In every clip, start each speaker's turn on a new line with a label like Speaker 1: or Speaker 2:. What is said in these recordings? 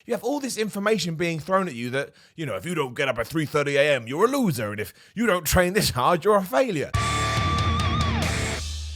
Speaker 1: You have all this information being thrown at you that, if you don't get up at 3:30 a.m., you're a loser, and if you don't train this hard, you're a failure.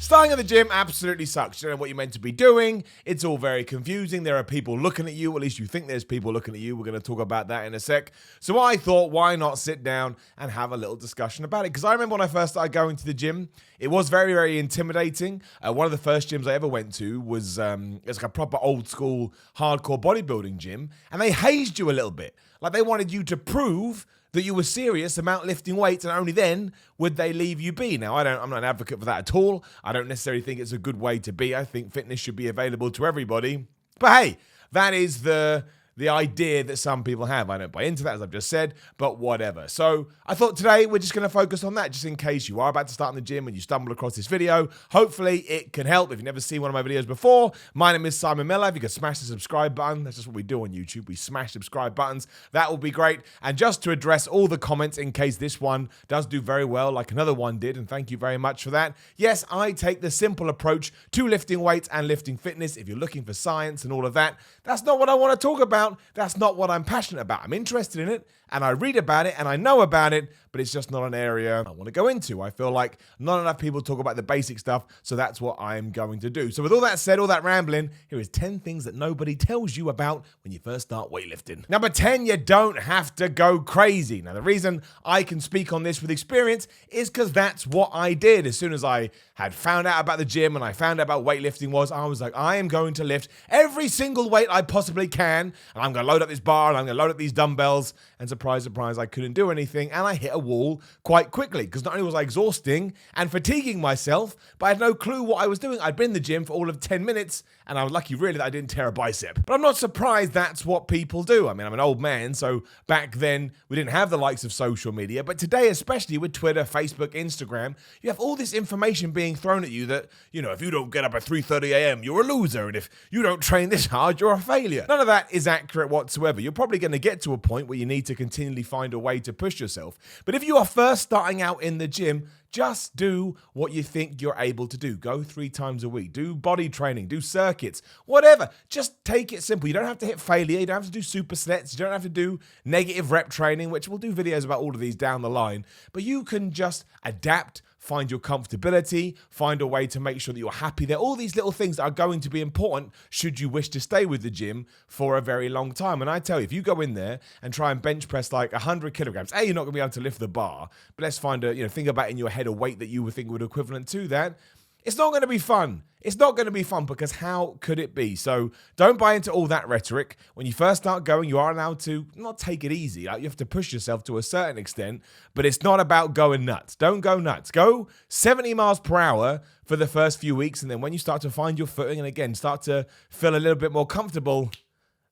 Speaker 1: Starting at the gym absolutely sucks. You don't know what you're meant to be doing. It's all very confusing. There are people looking at you. At least you think there's people looking at you. We're going to talk about that in a sec. So I thought, why not sit down and have a little discussion about it? Because I remember when I first started going to the gym, it was very, very intimidating. One of the first gyms I ever went to was it's like a proper old school hardcore bodybuilding gym. And they hazed you a little bit. Like they wanted you to prove that you were serious about lifting weights, and only then would they leave you be. Now, I'm not an advocate for that at all. I don't necessarily think it's a good way to be. I think fitness should be available to everybody. But hey, that is the idea that some people have. I don't buy into that, as I've just said, but whatever. So I thought today we're just going to focus on that, just in case you are about to start in the gym and you stumble across this video. Hopefully it can help. If you've never seen one of my videos before, my name is Simon Miller. If you could smash the subscribe button, that's just what we do on YouTube. We smash subscribe buttons. That will be great. And just to address all the comments in case this one does do very well, like another one did, and thank you very much for that. Yes, I take the simple approach to lifting weights and lifting fitness. If you're looking for science and all of that, that's not what I want to talk about. That's not what I'm passionate about. I'm interested in it, and I read about it, and I know about it, but it's just not an area I want to go into. I feel like not enough people talk about the basic stuff, so that's what I'm going to do. So with all that said, all that rambling, here is 10 things that nobody tells you about when you first start weightlifting. Number 10, you don't have to go crazy. Now, the reason I can speak on this with experience is because that's what I did. As soon as I had found out about the gym and I found out about weightlifting I was like, I am going to lift every single weight I possibly can, and I'm going to load up this bar, and I'm going to load up these dumbbells, and surprise, surprise, I couldn't do anything, and I hit a wall quite quickly, because not only was I exhausting and fatiguing myself, but I had no clue what I was doing. I'd been in the gym for all of 10 minutes, and I was lucky really that I didn't tear a bicep. But I'm not surprised that's what people do. I mean, I'm an old man, so back then we didn't have the likes of social media, but today, especially with Twitter, Facebook, Instagram, you have all this information being thrown at you that, if you don't get up at 3:30 a.m., you're a loser, and if you don't train this hard, you're a failure. None of that is accurate whatsoever. You're probably going to get to a point where you need to continually find a way to push yourself. But if you are first starting out in the gym, just do what you think you're able to do. Go 3 times a week. Do body training. Do circuits. Whatever. Just take it simple. You don't have to hit failure. You don't have to do supersets. You don't have to do negative rep training, which we'll do videos about all of these down the line. But you can just adapt, find your comfortability, find a way to make sure that you're happy there. All these little things are going to be important should you wish to stay with the gym for a very long time. And I tell you, if you go in there and try and bench press like 100 kilograms, you're not going to be able to lift the bar, but let's find think about in your head a weight that you would think would equivalent to that. It's not going to be fun. It's not going to be fun because how could it be? So don't buy into all that rhetoric. When you first start going, you are allowed to not take it easy. Like you have to push yourself to a certain extent, but it's not about going nuts. Don't go nuts. Go 70 miles per hour for the first few weeks, and then when you start to find your footing and again start to feel a little bit more comfortable,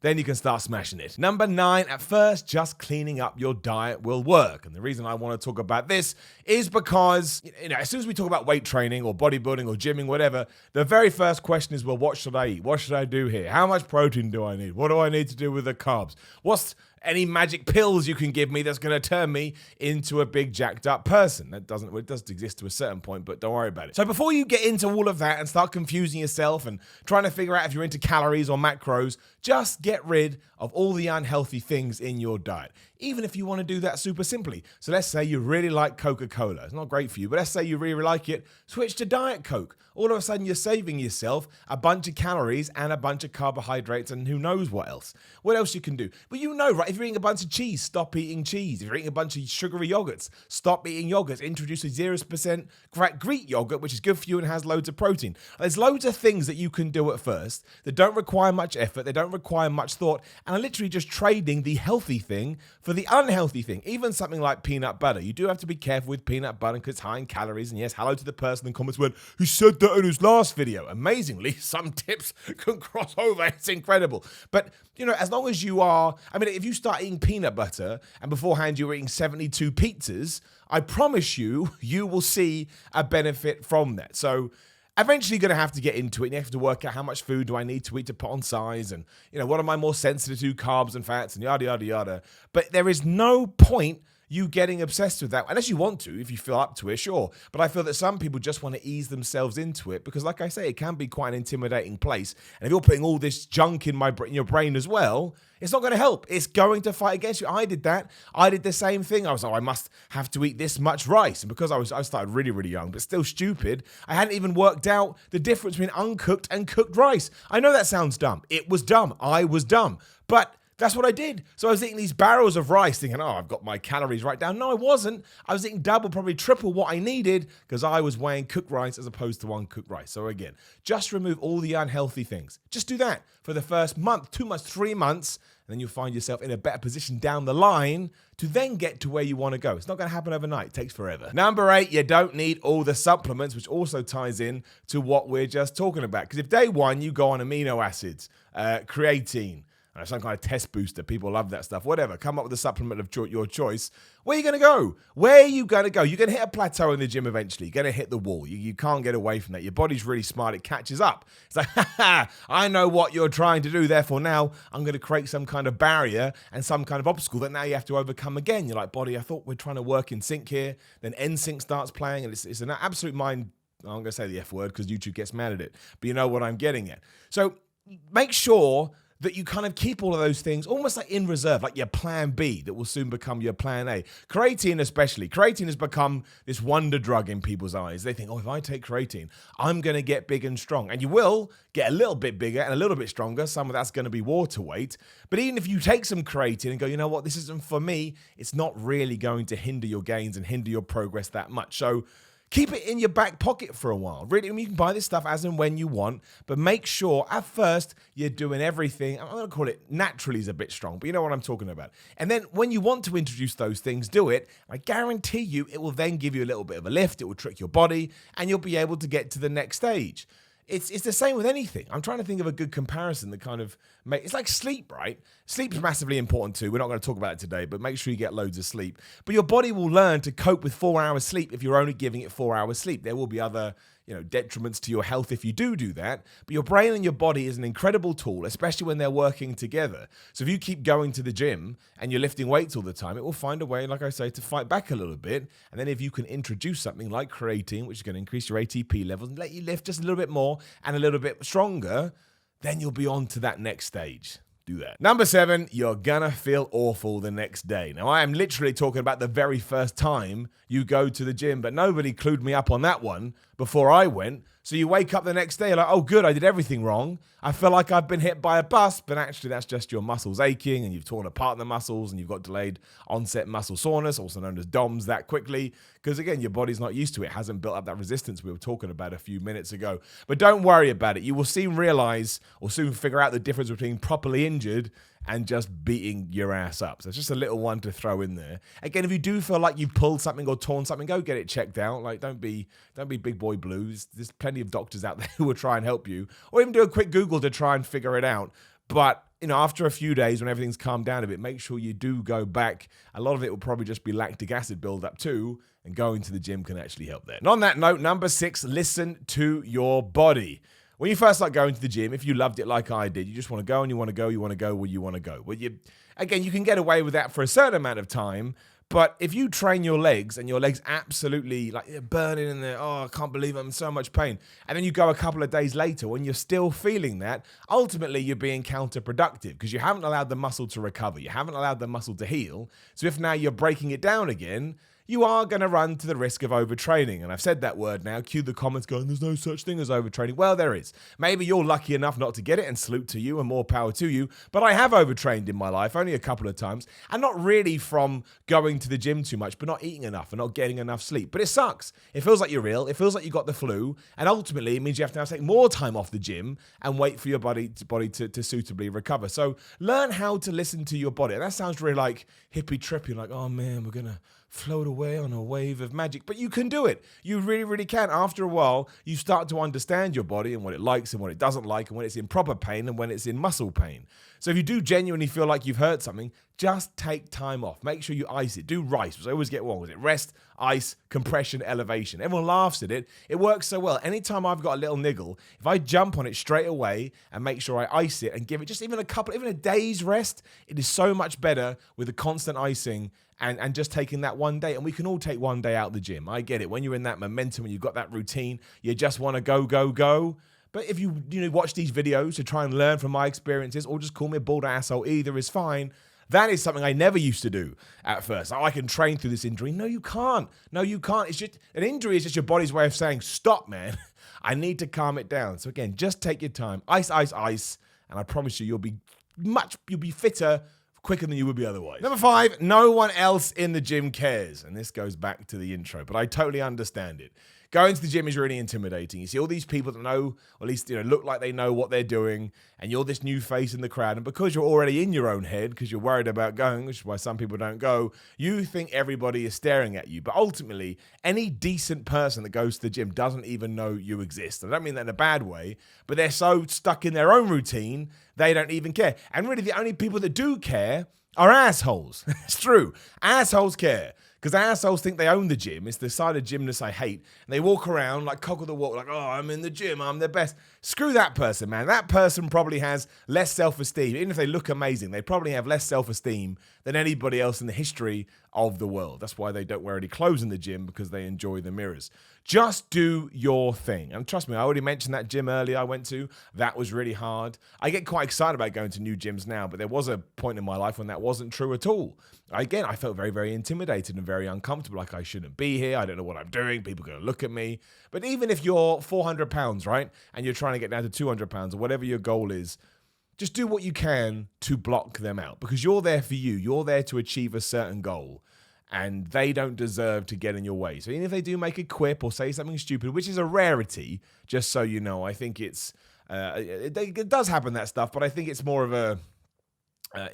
Speaker 1: then you can start smashing it. Number 9, at first, just cleaning up your diet will work. And the reason I want to talk about this is because, as soon as we talk about weight training or bodybuilding or gymming, whatever, the very first question is, well, what should I eat? What should I do here? How much protein do I need? What do I need to do with the carbs? What's any magic pills you can give me that's going to turn me into a big jacked up person? It does exist to a certain point, but don't worry about it. So before you get into all of that and start confusing yourself and trying to figure out if you're into calories or macros, just get rid of all the unhealthy things in your diet. Even if you want to do that super simply. So let's say you really like Coca-Cola. It's not great for you, but let's say you really like it. Switch to Diet Coke. All of a sudden, you're saving yourself a bunch of calories and a bunch of carbohydrates and who knows what else. What else you can do? But right? If you're eating a bunch of cheese, stop eating cheese. If you're eating a bunch of sugary yogurts, stop eating yogurts. Introduce a 0% Greek yogurt, which is good for you and has loads of protein. There's loads of things that you can do at first that don't require much effort, they don't require much thought, and are literally just trading the healthy thing for the unhealthy thing. Even something like peanut butter. You do have to be careful with peanut butter because it's high in calories. And yes, hello to the person in comments who said that in his last video. Amazingly, some tips can cross over. It's incredible. But, as long as you are, if you start eating peanut butter and beforehand you were eating 72 pizzas, I promise you, you will see a benefit from that. So eventually you're going to have to get into it and you have to work out how much food do I need to eat to put on size and, what am I more sensitive to, carbs and fats and yada, yada, yada. But there is no point you getting obsessed with that, unless you want to, if you feel up to it, sure. But I feel that some people just want to ease themselves into it because, like I say, it can be quite an intimidating place. And if you're putting all this junk in your brain as well, it's not going to help. It's going to fight against you. I did that. I did the same thing. I was like, I must have to eat this much rice. And because I started really, really young, but still stupid, I hadn't even worked out the difference between uncooked and cooked rice. I know that sounds dumb. It was dumb. I was dumb. But that's what I did. So I was eating these barrels of rice thinking, I've got my calories right down. No, I wasn't. I was eating double, probably triple what I needed because I was weighing cooked rice as opposed to uncooked rice. So again, just remove all the unhealthy things. Just do that for the first month, 2 months, 3 months, and then you'll find yourself in a better position down the line to then get to where you want to go. It's not going to happen overnight. It takes forever. Number 8, you don't need all the supplements, which also ties in to what we're just talking about. Because if day one, you go on amino acids, creatine, some kind of test booster. People love that stuff. Whatever. Come up with a supplement of your choice. Where are you going to go? Where are you going to go? You're going to hit a plateau in the gym eventually. You're going to hit the wall. You can't get away from that. Your body's really smart. It catches up. It's like, I know what you're trying to do. Therefore, now I'm going to create some kind of barrier and some kind of obstacle that now you have to overcome again. You're like, body, I thought we're trying to work in sync here. Then NSYNC starts playing, and it's an absolute mind. I'm going to say the F word because YouTube gets mad at it. But you know what I'm getting at. So make sure that you kind of keep all of those things almost like in reserve, like your plan B that will soon become your plan A. Creatine especially. Creatine has become this wonder drug in people's eyes. They think, if I take creatine, I'm going to get big and strong. And you will get a little bit bigger and a little bit stronger. Some of that's going to be water weight. But even if you take some creatine and go, you know what, this isn't for me, it's not really going to hinder your gains and hinder your progress that much. So keep it in your back pocket for a while. Really, you can buy this stuff as and when you want, but make sure at first you're doing everything. I'm going to call it naturally is a bit strong, but you know what I'm talking about. And then when you want to introduce those things, do it. I guarantee you it will then give you a little bit of a lift. It will trick your body and you'll be able to get to the next stage. It's the same with anything. I'm trying to think of a good comparison that kind of it's like sleep, right? Sleep's massively important too. We're not going to talk about it today, but make sure you get loads of sleep. But your body will learn to cope with 4 hours sleep if you're only giving it 4 hours sleep. There will be other detriments to your health if you do that. But your brain and your body is an incredible tool, especially when they're working together. So if you keep going to the gym and you're lifting weights all the time, it will find a way, like I say, to fight back a little bit. And then if you can introduce something like creatine, which is going to increase your ATP levels and let you lift just a little bit more and a little bit stronger, then you'll be on to that next stage. Do that. Number 7, you're gonna feel awful the next day. Now, I am literally talking about the very first time you go to the gym, but nobody clued me up on that one before I went. So you wake up the next day, you're like, oh, good, I did everything wrong. I feel like I've been hit by a bus, but actually that's just your muscles aching and you've torn apart the muscles and you've got delayed onset muscle soreness, also known as DOMS, that quickly. Because again, your body's not used to it. It hasn't built up that resistance we were talking about a few minutes ago. But don't worry about it. You will soon realize or soon figure out the difference between properly injured and just beating your ass up. So it's just a little one to throw in there. Again, if you do feel like you've pulled something or torn something, go get it checked out. Like, don't be big boy blues. There's plenty of doctors out there who will try and help you, or even do a quick Google to try and figure it out. But after a few days, when everything's calmed down a bit, make sure you do go back. A lot of it will probably just be lactic acid buildup too, and going to the gym can actually help there. And on that note, number 6, listen to your body. When you first start going to the gym, if you loved it like I did, you just want to go and you want to go where you want to go. Well, you can get away with that for a certain amount of time, but if you train your legs and your legs absolutely like they're burning in there, I can't believe I'm in so much pain, and then you go a couple of days later when you're still feeling that, ultimately you're being counterproductive because you haven't allowed the muscle to recover. You haven't allowed the muscle to heal. So if now you're breaking it down again, you are going to run to the risk of overtraining. And I've said that word now. Cue the comments going, there's no such thing as overtraining. Well, there is. Maybe you're lucky enough not to get it, and salute to you and more power to you. But I have overtrained in my life, only a couple of times. And not really from going to the gym too much, but not eating enough and not getting enough sleep. But it sucks. It feels like you're ill. It feels like you got the flu. And ultimately, it means you have to now take more time off the gym and wait for your body to suitably recover. So learn how to listen to your body. And that sounds really like hippie trippy, like, oh man, we're going to float away on a wave of magic. But you can do it. You really, really can. After a while, you start to understand your body and what it likes and what it doesn't like and when it's in proper pain and when it's in muscle pain. So if you do genuinely feel like you've hurt something, just take time off. Make sure you ice it. Do RICE, which I always get wrong. Is it rest, ice, compression, elevation? Everyone laughs at it. It works so well. Anytime I've got a little niggle, if I jump on it straight away and make sure I ice it and give it just even a day's rest, it is so much better with the constant icing and just taking that one day. And we can all take one day out of the gym. I get it. When you're in that momentum, when you've got that routine, you just want to go, go, go. But if you watch these videos to try and learn from my experiences, or just call me a bald asshole, either is fine. That is something I never used to do at first. Oh, I can train through this injury. No, you can't. No, you can't. It's just an injury is just your body's way of saying, stop, man. I need to calm it down. So again, just take your time. Ice, ice, ice. And I promise you, you'll be fitter quicker than you would be otherwise. Number 5, no one else in the gym cares. And this goes back to the intro, but I totally understand it. Going to the gym is really intimidating. You see all these people that know, or at least look like they know what they're doing, and you're this new face in the crowd, and because you're already in your own head, because you're worried about going, which is why some people don't go, you think everybody is staring at you. But ultimately, any decent person that goes to the gym doesn't even know you exist. I don't mean that in a bad way, but they're so stuck in their own routine, they don't even care. And really, the only people that do care are assholes. It's true. Assholes care. Because assholes think they own the gym. It's the side of gymnasts I hate. And they walk around like cock of the walk, like, oh, I'm in the gym, I'm the best. Screw that person, man. That person probably has less self-esteem. Even if they look amazing, they probably have less self-esteem than anybody else in the history of the world. That's why they don't wear any clothes in the gym, because they enjoy the mirrors. Just do your thing. And trust me, I already mentioned that gym earlier I went to. That was really hard. I get quite excited about going to new gyms now, but there was a point in my life when that wasn't true at all. Again, I felt very, very intimidated and very uncomfortable, like I shouldn't be here. I don't know what I'm doing. People are going to look at me. But even if you're 400 pounds, right, and you're trying to get down to 200 pounds or whatever your goal is, just do what you can to block them out, because you're there for you. You're there to achieve a certain goal, and they don't deserve to get in your way. So even if they do make a quip or say something stupid, which is a rarity, just so you know, I think it does happen, that stuff, but I think it's more of a,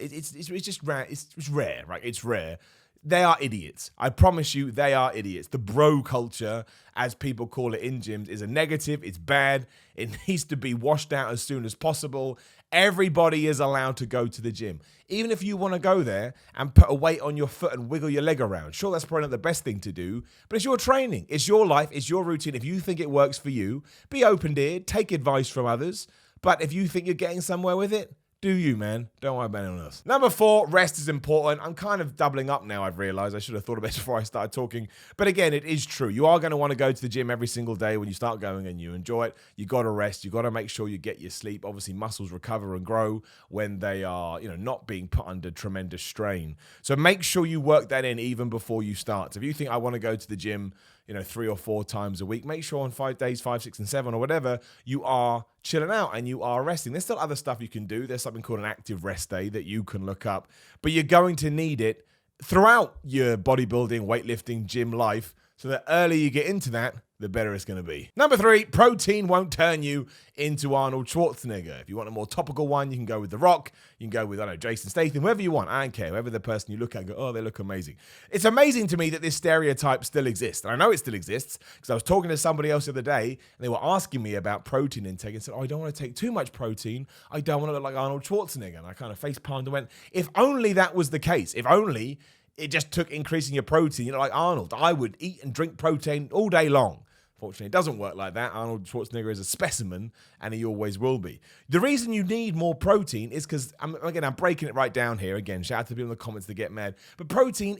Speaker 1: it's just rare. It's rare, right? It's rare. They are idiots. I promise you, they are idiots. The bro culture, as people call it in gyms, is a negative. It's bad. It needs to be washed out as soon as possible. Everybody is allowed to go to the gym. Even if you want to go there and put a weight on your foot and wiggle your leg around. Sure, that's probably not the best thing to do, but it's your training. It's your life. It's your routine. If you think it works for you, be open-eared. Take advice from others. But if you think you're getting somewhere with it, do you, man. Don't worry about anyone else. Number 4, rest is important. I'm kind of doubling up now, I've realized. I should have thought of it before I started talking. But again, it is true. You are going to want to go to the gym every single day when you start going and you enjoy it. You got to rest. You got to make sure you get your sleep. Obviously, muscles recover and grow when they are, not being put under tremendous strain. So make sure you work that in even before you start. So if you think I want to go to the gym, 3 or 4 times a week, make sure on 5 days, 5, 6, and 7 or whatever, you are chilling out and you are resting. There's still other stuff you can do. There's something called an active rest day that you can look up, but you're going to need it throughout your bodybuilding, weightlifting, gym life. So the earlier you get into that, the better it's going to be. Number 3, protein won't turn you into Arnold Schwarzenegger. If you want a more topical one, you can go with The Rock. You can go with, Jason Statham, whoever you want. I don't care. Whoever the person you look at and go, oh, they look amazing. It's amazing to me that this stereotype still exists. And I know it still exists because I was talking to somebody else the other day and they were asking me about protein intake and said, oh, I don't want to take too much protein. I don't want to look like Arnold Schwarzenegger. And I kind of face palmed and went, if only that was the case. If only it just took increasing your protein, like Arnold. I would eat and drink protein all day long. Fortunately, it doesn't work like that. Arnold Schwarzenegger is a specimen, and he always will be. The reason you need more protein is because, I'm breaking it right down here. Again, shout out to people in the comments that get mad. But protein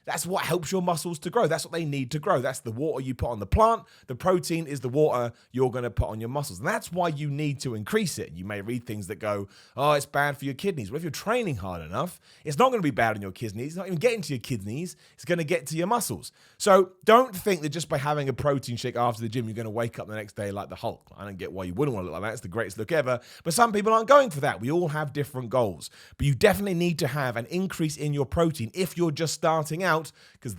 Speaker 1: that's what helps your muscles to grow. That's what they need to grow. That's the water you put on the plant. The protein is the water you're going to put on your muscles. And that's why you need to increase it. You may read things that go, oh, it's bad for your kidneys. Well, if you're training hard enough, it's not going to be bad on your kidneys. It's not even getting to your kidneys. It's going to get to your muscles. So don't think that just by having a protein shake after the gym, you're going to wake up the next day like the Hulk. I don't get why you wouldn't want to look like that. It's the greatest look ever. But some people aren't going for that. We all have different goals. But you definitely need to have an increase in your protein if you're just starting out, because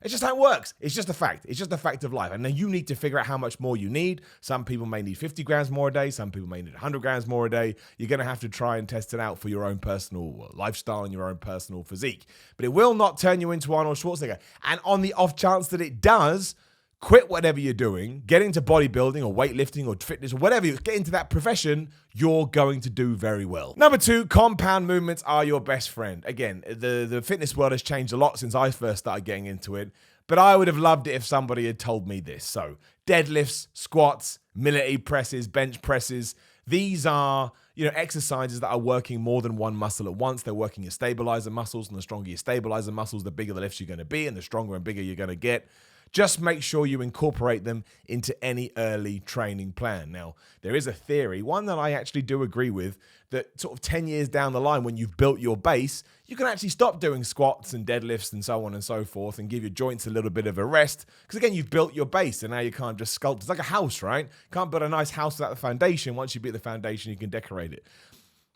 Speaker 1: it's just how it works. It's just a fact. It's just a fact of life. And then you need to figure out how much more you need. Some people may need 50 grams more a day. Some people may need 100 grams more a day. You're going to have to try and test it out for your own personal lifestyle and your own personal physique. But it will not turn you into Arnold Schwarzenegger. And on the off chance that it does, quit whatever you're doing, get into bodybuilding or weightlifting or fitness or whatever, get into that profession, you're going to do very well. Number 2, compound movements are your best friend. Again, the fitness world has changed a lot since I first started getting into it, but I would have loved it if somebody had told me this. So deadlifts, squats, military presses, bench presses, these are exercises that are working more than one muscle at once. They're working your stabilizer muscles, and the stronger your stabilizer muscles, the bigger the lifts you're going to be, and the stronger and bigger you're going to get. Just make sure you incorporate them into any early training plan. Now, there is a theory, one that I actually do agree with, that sort of 10 years down the line, when you've built your base, you can actually stop doing squats and deadlifts and so on and so forth and give your joints a little bit of a rest. Because again, you've built your base and now you can't just sculpt. It's like a house, right? Can't build a nice house without the foundation. Once you build the foundation, you can decorate it.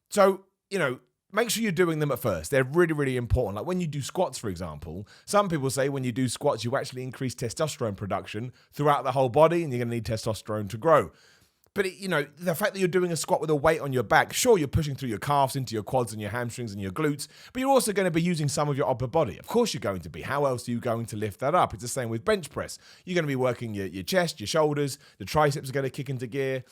Speaker 1: So, make sure you're doing them at first. They're really, really important. Like when you do squats, for example, some people say when you do squats, you actually increase testosterone production throughout the whole body, and you're going to need testosterone to grow. But, the fact that you're doing a squat with a weight on your back, sure, you're pushing through your calves into your quads and your hamstrings and your glutes, but you're also going to be using some of your upper body. Of course you're going to be. How else are you going to lift that up? It's the same with bench press. You're going to be working your chest, your shoulders, the triceps are going to kick into gear.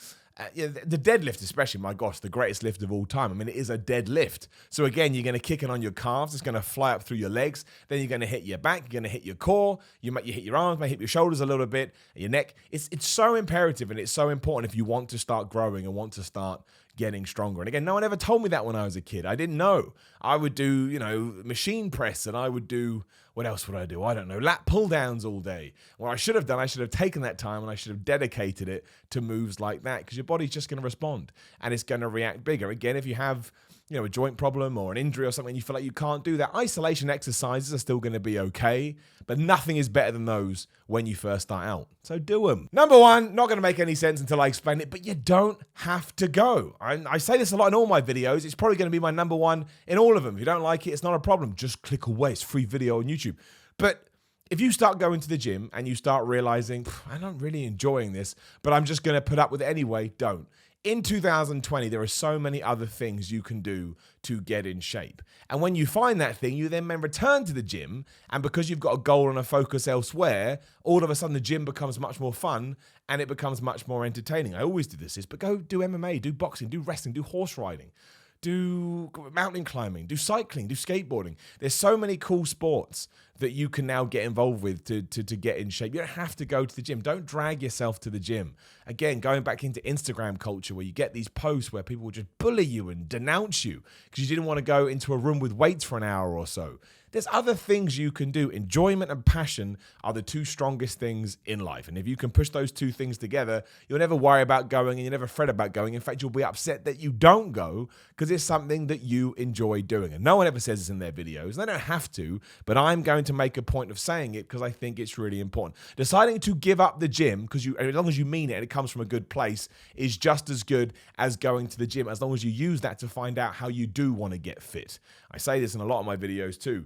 Speaker 1: The deadlift especially, my gosh, the greatest lift of all time. I mean, it is a deadlift. So again, you're going to kick it on your calves. It's going to fly up through your legs. Then you're going to hit your back. You're going to hit your core. You hit your arms, may hit your shoulders a little bit, your neck. It's so imperative, and it's so important if you want to start growing and want to start getting stronger. And again, no one ever told me that when I was a kid. I didn't know. I would do, machine press, and I would do, what else would I do? I don't know, lat pull downs all day. What I should have done, I should have taken that time and I should have dedicated it to moves like that, because your body's just going to respond and it's going to react bigger. Again, if you have, a joint problem or an injury or something, you feel like you can't do that, isolation exercises are still going to be okay, but nothing is better than those when you first start out. So do them. Number 1, not going to make any sense until I explain it, but you don't have to go. I say this a lot in all my videos. It's probably going to be my number 1 in all of them. If you don't like it, it's not a problem. Just click away. It's free video on YouTube. But if you start going to the gym and you start realizing, I'm not really enjoying this, but I'm just going to put up with it anyway, don't. In 2020, there are so many other things you can do to get in shape. And when you find that thing, you then may return to the gym. And because you've got a goal and a focus elsewhere, all of a sudden the gym becomes much more fun and it becomes much more entertaining. I always do this, but go do MMA, do boxing, do wrestling, do horse riding, do mountain climbing, do cycling, do skateboarding. There's so many cool sports that you can now get involved with to get in shape. You don't have to go to the gym. Don't drag yourself to the gym. Again, going back into Instagram culture where you get these posts where people will just bully you and denounce you because you didn't want to go into a room with weights for an hour or so. There's other things you can do. Enjoyment and passion are the 2 strongest things in life. And if you can push those 2 things together, you'll never worry about going and you never fret about going. In fact, you'll be upset that you don't go because it's something that you enjoy doing. And no one ever says this in their videos. They don't have to, but I'm going to make a point of saying it because I think it's really important. Deciding to give up the gym, because as long as you mean it and it comes from a good place, is just as good as going to the gym, as long as you use that to find out how you do want to get fit. I say this in a lot of my videos too.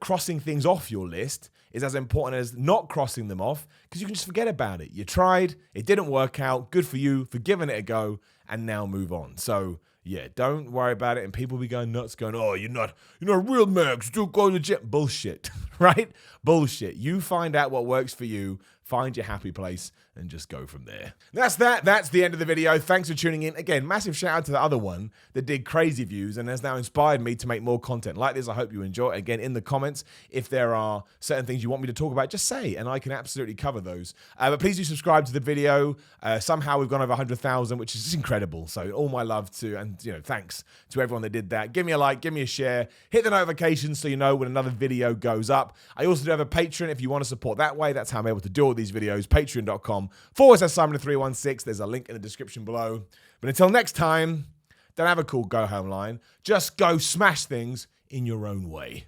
Speaker 1: Crossing things off your list is as important as not crossing them off, because you can just forget about it. You tried, it didn't work out, good for you for giving it a go, and now move on. So yeah, don't worry about it. And people be going nuts going, oh, you're not a real man because you don't go to the gym. Bullshit, right? Bullshit. You find out what works for you, find your happy place, and just go from there. That's that. That's the end of the video. Thanks for tuning in. Again, massive shout out to the other one that did crazy views and has now inspired me to make more content like this. I hope you enjoy it. Again, in the comments, if there are certain things you want me to talk about, just say, and I can absolutely cover those. But please do subscribe to the video. Somehow we've gone over 100,000, which is just incredible. So all my love to, and thanks to everyone that did that. Give me a like, give me a share, hit the notifications so you know when another video goes up. I also do have a Patreon if you want to support that way. That's how I'm able to do all these videos. Patreon.com/Simon316. There's a link in the description below. But until next time, don't have a cool go home line. Just go smash things in your own way.